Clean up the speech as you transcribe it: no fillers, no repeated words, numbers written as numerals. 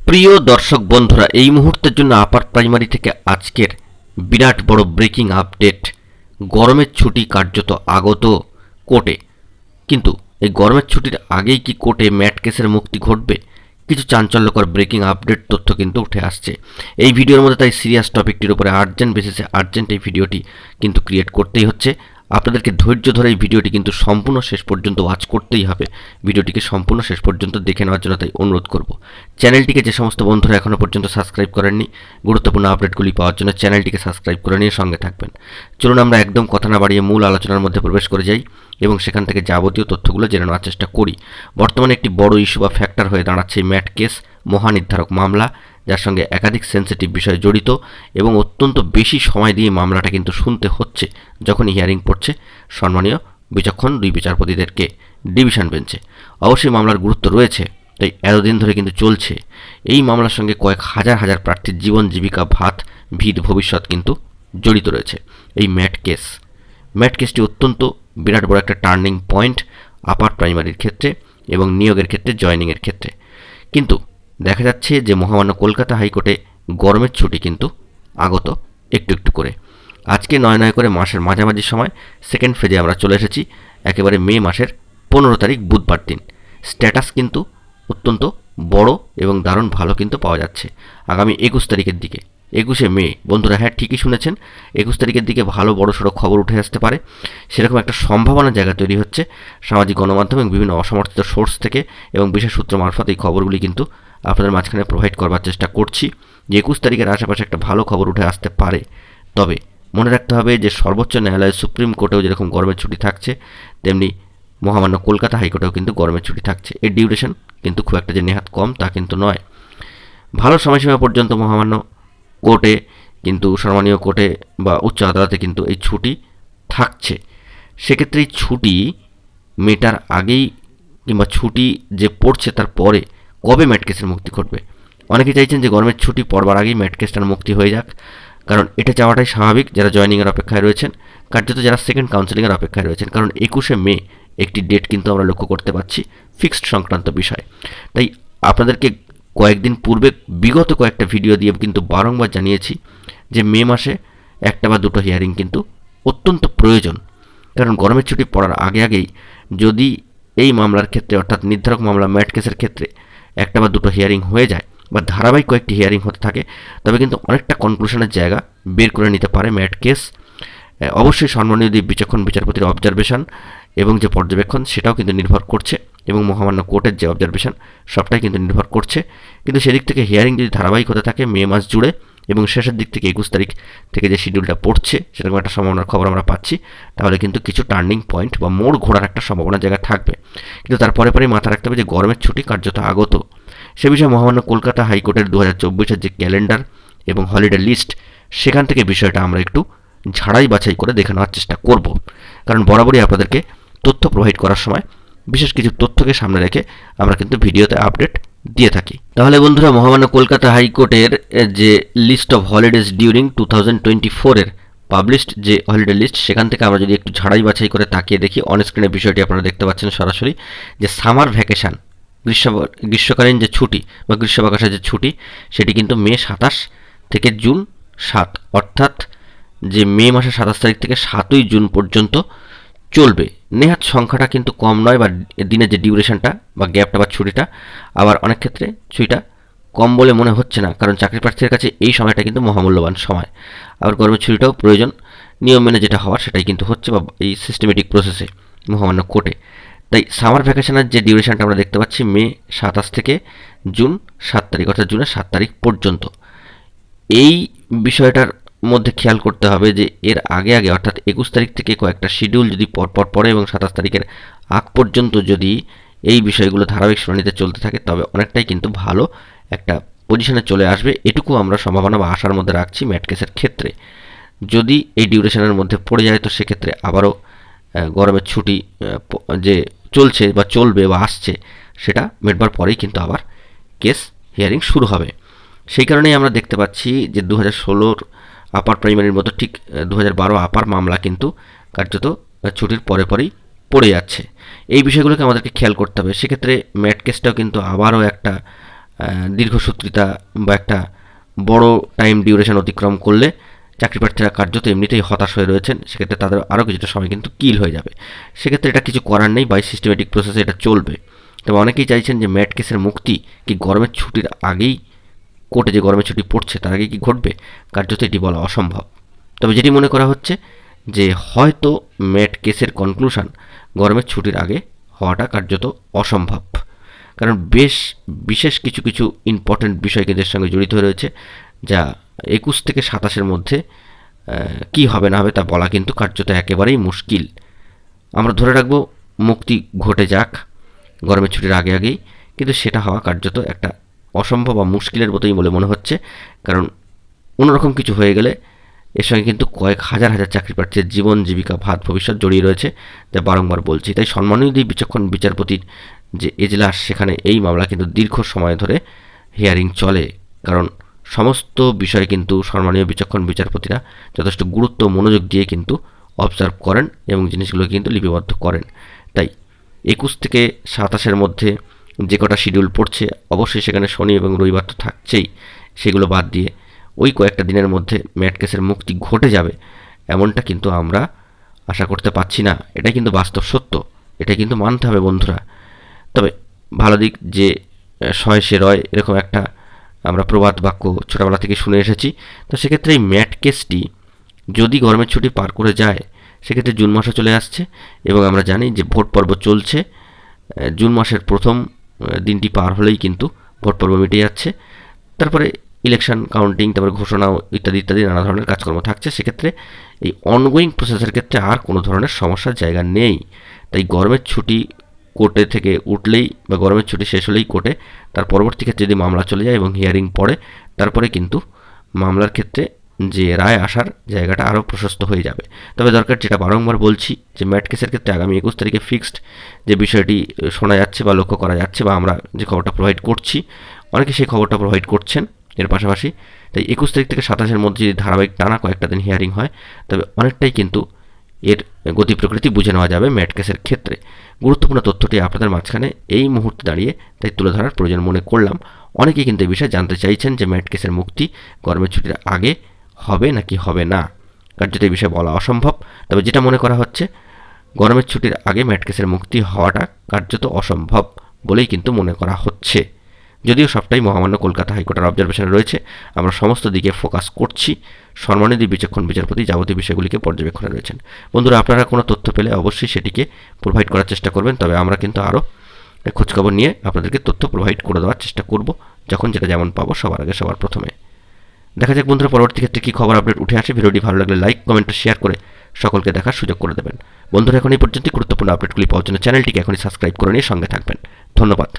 প্রিয় দর্শক বন্ধুরা, এই মুহূর্তের জন্য আপার প্রাইমারি থেকে আজকের বিরাট বড় ব্রেকিং আপডেট। গরমের ছুটি কার্যত আগত কোর্টে, কিন্তু এই গরমের ছুটির আগেই কি কোর্টে ম্যাট কেসের মুক্তি ঘটবে? কিছু চাঞ্চল্যকর ব্রেকিং আপডেট তথ্য কিন্তু উঠে আসছে এই ভিডিওর মধ্যে। তাই সিরিয়াস টপিকটির উপরে আর্জেন্ট বেসিসে আর্জেন্ট এই ভিডিওটি কিন্তু ক্রিয়েট করতেই হচ্ছে। আপনাদেরকে ধৈর্য ধরে এই ভিডিওটি কিন্তু সম্পূর্ণ শেষ পর্যন্ত ওয়াচ করতেই হবে। ভিডিওটিকে সম্পূর্ণ শেষ পর্যন্ত দেখে নেওয়ার জন্য তাই অনুরোধ করব। চ্যানেলটিকে যে সমস্ত বন্ধুরা এখনও পর্যন্ত সাবস্ক্রাইব করেননি, গুরুত্বপূর্ণ আপডেটগুলি পাওয়ার জন্য চ্যানেলটিকে সাবস্ক্রাইব করে নিয়ে সঙ্গে থাকবেন। চলুন আমরা একদম কথা না বাড়িয়ে মূল আলোচনার মধ্যে প্রবেশ করে যাই এবং সেখান থেকে যাবতীয় তথ্যগুলো জেনে নেওয়ার চেষ্টা করি। বর্তমানে একটি বড় ইস্যু বা ফ্যাক্টর হয়ে দাঁড়াচ্ছে এই ম্যাট কেস, মহানির্ধারক মামলা, যার সঙ্গে একাধিক সেন্সিটিভ বিষয় জড়িত এবং অত্যন্ত বেশি সময় দিয়ে মামলাটা কিন্তু শুনতে হচ্ছে যখন হিয়ারিং পড়ছে সম্মানীয় বিচক্ষণ দুই বিচারপতিদেরকে ডিভিশন বেঞ্চে। অবশ্যই মামলার গুরুত্ব রয়েছে, তাই এতদিন ধরে কিন্তু চলছে। এই মামলার সঙ্গে কয়েক হাজার হাজার প্রার্থীর জীবন জীবিকা, ভাত ভিত ভবিষ্যৎ কিন্তু জড়িত রয়েছে এই ম্যাট কেসটি অত্যন্ত বিরাট বড় একটা টার্নিং পয়েন্ট আপার প্রাইমারির ক্ষেত্রে এবং নিয়োগের ক্ষেত্রে, জয়েনিংয়ের ক্ষেত্রে। কিন্তু দেখা যাচ্ছে যে মহামান্য কলকাতা হাইকোর্টে গরমের ছুটি কিন্তু আগত একটু একটু করে। আজকে নয় করে মাসের মাঝামাঝি সময় সেকেন্ড ফেজে আমরা চলে এসেছি, একেবারে মে মাসের 15 তারিখ বুধবার দিন। স্ট্যাটাস কিন্তু অত্যন্ত বড় এবং দারুণ ভালো কিন্তু পাওয়া যাচ্ছে। আগামী 21 তারিখের দিকে, 21শে মে, বন্ধুরা হ্যাঁ ঠিকই শুনেছেন, 21 তারিখের দিকে ভালো বড় সড়ো খবর উঠে আসতে পারে, সেরকম একটা সম্ভাবনার জায়গা তৈরি হচ্ছে সামাজিক গণমাধ্যম এবং বিভিন্ন অসমর্থিত সোর্স থেকে এবং বিশেষ সূত্র মারফত। এই খবরগুলি কিন্তু আপনাদের মাঝখানে প্রোভাইড করবার চেষ্টা করছি যে 21 তারিখের আশেপাশে একটা ভালো খবর উঠে আসতে পারে। তবে মনে রাখতে হবে যে সর্বোচ্চ ন্যায়ালয় সুপ্রিম কোর্টেও যেরকম গরমের ছুটি থাকছে, তেমনি মহামান্য কলকাতা হাইকোর্টেও কিন্তু গরমের ছুটি থাকছে। এর ডিউরেশন কিন্তু খুব একটা যে নেহাত কম তা কিন্তু নয়। ভালো সময়সীমা পর্যন্ত মহামান্য কোর্টে কিন্তু, সম্মানীয় কোর্টে বা উচ্চ আদালতে কিন্তু এই ছুটি থাকছে। সেক্ষেত্রে এই ছুটি মেটার আগেই কিংবা ছুটি যে পড়ছে তার পরে কবে ম্যাট কেসের মুক্তি ঘটবে? অনেকে চাইছেন যে গরমের ছুটি পড়বার আগেই ম্যাট কেসটার মুক্তি হয়ে যাক, কারণ এটা চাওয়াটাই স্বাভাবিক যারা জয়েনিংয়ের অপেক্ষায় রয়েছেন, কার্যত যারা সেকেন্ড কাউন্সেলিংয়ের অপেক্ষায় রয়েছেন। কারণ 21শে মে একটি ডেট কিন্তু আমরা লক্ষ্য করতে পারছি ফিক্সড সংক্রান্ত বিষয়। তাই আপনাদেরকে কয়েকদিন পূর্বে বিগত কয়েকটা ভিডিও দিয়ে কিন্তু বারংবার জানিয়েছি যে মে মাসে একটা বা দুটো হিয়ারিং কিন্তু অত্যন্ত প্রয়োজন। কারণ গরমের ছুটি পড়ার আগেই যদি এই মামলার ক্ষেত্রে, অর্থাৎ নির্ধারক মামলা ম্যাট কেসের ক্ষেত্রে একটা বা দুটো হিয়ারিং হয়ে যায় বা ধারাবাহিক কয়েকটি হিয়ারিং হতে থাকে, তবে কিন্তু অনেকটা কনক্লুশনের জায়গা বের করে নিতে পারে ম্যাট কেস। অবশ্যই সম্মানীয় বিচক্ষণ বিচারপতির অবজারভেশন এবং যে পর্যবেক্ষণ সেটাও কিন্তু নির্ভর করছে, এবং মহামান্য কোর্টের যে অবজারভেশন সবটাই কিন্তু নির্ভর করছে। কিন্তু সেদিক থেকে হিয়ারিং যদি ধারাবাহিক হতে থাকে মে মাস জুড়ে এবং শেষের দিক থেকে 21 তারিখ থেকে যে শিডিউলটা পড়ছে সেরকম একটা সম্ভাবনার খবর আমরা পাচ্ছি, তাহলে কিন্তু কিছু টার্নিং পয়েন্ট বা মোড় ঘোরার একটা সম্ভাবনার জায়গা থাকবে। কিন্তু তারপরে পরেই মাথা রাখতে হবে যে গরমের ছুটি কার্যত আগত। সে বিষয়ে মহামান্য কলকাতা হাইকোর্টের 2024-এর যে ক্যালেন্ডার এবং হলিডে লিস্ট, সেখান থেকে বিষয়টা আমরা একটু ঝাড়াই বাছাই করে দেখে নেওয়ার চেষ্টা করব। কারণ বরাবরই আপনাদেরকে তথ্য প্রোভাইড করার সময় বিশেষ কিছু তথ্যকে সামনে রেখে আমরা কিন্তু ভিডিওতে আপডেট দিয়ে থাকি। তাহলে বন্ধুরা, মহামান্য কলকাতা হাইকোর্টের যে লিস্ট অফ হলিডেজ ডিউরিং 2024-এর পাবলিশড যে হলিডে লিস্ট, সেখান থেকে আমরা যদি একটু ঝাড়াই বাছাই করে তাকিয়ে দেখি, অন স্ক্রিনে বিষয়টি আপনারা দেখতে পাচ্ছেন সরাসরি, যে সামার ভ্যাকেশান, গ্রীষ্মকালীন যে ছুটি বা গ্রীষ্মাবকাশের যে ছুটি, সেটি কিন্তু মে 27 থেকে জুন 7, অর্থাৎ যে মে মাসের 27 তারিখ থেকে 7ই জুন পর্যন্ত চলবে। নেহাত সংখ্যাটা কিন্তু কম নয়, বা দিনের যে ডিউরেশনটা বা গ্যাপটা বা ছুটিটা, আবার অনেক ক্ষেত্রে ছুটিটা কম বলে মনে হচ্ছে না, কারণ চাকরি প্রার্থীদের কাছে এই সময়টা কিন্তু মহামূল্যবান সময়। আবার গরমের ছুটিটাও প্রয়োজন, নিয়ম মেনে যেটা হওয়ার সেটাই কিন্তু হচ্ছে, বা এই সিস্টেমেটিক প্রসেসে মহামান্য কোর্টে। তাই সামার ভ্যাকেশনের যে ডিউরেশনটা আমরা দেখতে পাচ্ছি মে 27 থেকে জুন 7 তারিখ, অর্থাৎ জুনের 7 তারিখ পর্যন্ত। এই বিষয়টার মধ্যে খেয়াল করতে হবে যে এর আগে অর্থাৎ 21 তারিখ থেকে কয়েকটা শিডিউল যদি পরপর পড়ে এবং 27 তারিখের আগ পর্যন্ত যদি এই বিষয়গুলো ধারাবাহিক শুনানিতে চলতে থাকে, তবে অনেকটাই কিন্তু ভালো একটা পজিশনে চলে আসবে। এটুকু আমরা সম্ভাবনা বা আশার মধ্যে রাখছি ম্যাট কেসের ক্ষেত্রে। যদি এই ডিউরেশনের মধ্যে পড়ে যায় তো সেক্ষেত্রে আবারও গরমের ছুটি যে চলছে বা চলবে বা আসছে, সেটা মেটবার পরেই কিন্তু আবার কেস হিয়ারিং শুরু হবে। সেই কারণেই আমরা দেখতে পাচ্ছি যে 2016 আপার প্রাইমারির মতো ঠিক 2012 আপার মামলা কিন্তু কার্যত ছুটির পরেই পড়ে যাচ্ছে। এই বিষয়গুলোকে আমাদেরকে খেয়াল করতে হবে। সেক্ষেত্রে ম্যাট কেসটাও কিন্তু আবারও একটা দীর্ঘসূত্রিতা বা একটা বড় টাইম ডিউরেশন অতিক্রম করলে চাকরি প্রার্থীরা কার্যত এমনিতেই হতাশ হয়ে রয়েছেন, সেক্ষেত্রে তাদের আরও কিছুটা সময় কিন্তু কিল হয়ে যাবে। সেক্ষেত্রে এটা কিছু করার নেই, বাই সিস্টেমেটিক প্রসেসে এটা চলবে। তবে অনেকেই চাইছেন যে ম্যাট কেসের মুক্তি কি গরমের ছুটির আগেই, কোর্টে যে গরমের ছুটি পড়ছে তার আগে কি ঘটবে, কার্যত এটি বলা অসম্ভব। তবে যেটি মনে করা হচ্ছে যে হয়তো ম্যাট কেসের কনক্লুশন গরমের ছুটির আগে হওয়াটা কার্যত অসম্ভব, কারণ বিশেষ কিছু কিছু ইম্পর্ট্যান্ট বিষয় কিন্তু এর সঙ্গে জড়িত হয়ে রয়েছে, যা 21 থেকে 27-এর মধ্যে কি হবে না হবে তা বলা কিন্তু কার্যত একেবারেই মুশকিল। আমরা ধরে রাখবো মুক্তি ঘটে যাক গরমের ছুটির আগে আগেই, কিন্তু সেটা হওয়া কার্যত একটা অসম্ভব বা মুশকিলের মতোই বলে মনে হচ্ছে, কারণ অন্যরকম কিছু হয়ে গেলে এর সঙ্গে কিন্তু কয়েক হাজার হাজার চাকরি প্রার্থীর জীবন জীবিকা ভাত ভবিষ্যৎ জড়িয়ে রয়েছে, যা বারংবার বলছি। তাই সম্মানীয় বিচক্ষণ বিচারপতির যে এজলাস, সেখানে এই মামলা কিন্তু দীর্ঘ সময় ধরে হিয়ারিং চলে, কারণ সমস্ত বিষয়ে কিন্তু সম্মানীয় বিচক্ষণ বিচারপতিরা যথেষ্ট গুরুত্ব মনোযোগ দিয়ে কিন্তু অবজার্ভ করেন এবং জিনিসগুলো কিন্তু লিপিবদ্ধ করেন। তাই 21 থেকে 27-এর মধ্যে যে কটা শিডিউল পড়ছে, অবশ্যই সেখানে শনি এবং রবিবার তো থাকছেই, সেগুলো বাদ দিয়ে ওই কয়েকটা দিনের মধ্যে ম্যাট কেসের মুক্তি ঘটে যাবে এমনটা কিন্তু আমরা আশা করতে পারছি না। এটাই কিন্তু বাস্তব সত্য, এটা কিন্তু মানতে হবে বন্ধুরা। তবে ভালো দিক যে শয় সে রয়, এরকম একটা আমরা প্রবাদ বাক্য ছোটোবেলা থেকে শুনে এসেছি। তো সেক্ষেত্রে এই ম্যাট কেসটি যদি গরমের ছুটি পার করে যায়, সেক্ষেত্রে জুন মাসে চলে আসছে এবং আমরা জানি যে ভোট পর্ব চলছে। জুন মাসের প্রথম দিনটি পার হলেই কিন্তু ভোট পর্ব মিটে যাচ্ছে, তারপরে ইলেকশন কাউন্টিং, তারপরে ঘোষণা ইত্যাদি ইত্যাদি নানা ধরনের কাজকর্ম থাকছে। সেক্ষেত্রে এই অনগোয়িং প্রসেসের ক্ষেত্রে আর কোনো ধরনের সমস্যার জায়গা নেই। তাই গরমের ছুটি কোর্টে থেকে উঠলেই বা গরমের ছুটি শেষ হলেই কোর্টে তার পরবর্তী ক্ষেত্রে যদি মামলা চলে যায় এবং হিয়ারিং পড়ে, তারপরে কিন্তু মামলার ক্ষেত্রে যে রায় আসার জায়গাটা আরও প্রশস্ত হয়ে যাবে। তবে দরকার, যেটা বারংবার বলছি, যে ম্যাট কেসের ক্ষেত্রে আগামী 21 তারিখে ফিক্সড যে বিষয়টি শোনা যাচ্ছে বা লক্ষ্য করা যাচ্ছে, বা আমরা যে খবরটা প্রোভাইড করছি, অনেকে সেই খবরটা প্রোভাইড করছেন এর পাশাপাশি। তাই 21 তারিখ থেকে 27-এর মধ্যে যদি ধারাবাহিক টানা কয়েকটা দিন হিয়ারিং হয়, তবে অনেকটাই কিন্তু এর গতি প্রকৃতি বুঝে নেওয়া যাবে ম্যাট কেসের ক্ষেত্রে। গুরুত্বপূর্ণ তথ্যটি আপনাদের মাঝখানে এই মুহূর্তে দাঁড়িয়ে তাই তুলে ধরার প্রয়োজন মনে করলাম। অনেকেই কিন্তু এই বিষয়ে জানতে চাইছেন যে ম্যাট কেসের মুক্তি গরমের ছুটির আগে হবে নাকি হবে না, কার্যত এই বিষয়ে বলা অসম্ভব। তবে যেটা মনে করা হচ্ছে, গরমের ছুটির আগে ম্যাট কেসের মুক্তি হওয়াটা কার্যত অসম্ভব বলেই কিন্তু মনে করা হচ্ছে। যদিও সবটাই মহামান্য কলকাতা হাইকোর্টের অবজারভেশনে রয়েছে, আমরা সমস্ত দিকে ফোকাস করছি। সম্মানিত বিচক্ষণ বিচারপতি যাবতীয় বিষয়গুলিকে পর্যবেক্ষণে রয়েছেন। বন্ধুরা, আপনারা কোনো তথ্য পেলে অবশ্যই সেটিকে প্রোভাইড করার চেষ্টা করবেন। তবে আমরা কিন্তু আরও খোঁজখবর নিয়ে আপনাদেরকে তথ্য প্রোভাইড করে দেওয়ার চেষ্টা করব, যখন যেটা যেমন পাবো সবার আগে সবার প্রথমে। দেখা যাক বন্ধুরা পরবর্তী ক্ষেত্রে কী খবর আপডেট উঠে আসে। ভিডিওটি ভালো লাগলে লাইক, কমেন্ট, শেয়ার করে সকলকে দেখার সুযোগ করে দেবেন। বন্ধুরা, এখন এই পর্যন্ত গুরুত্বপূর্ণ আপডেটগুলি পাওয়ার জন্য চ্যানেলটিকে এখনই সাবস্ক্রাইব করে নিয়ে সঙ্গে থাকবেন। ধন্যবাদ।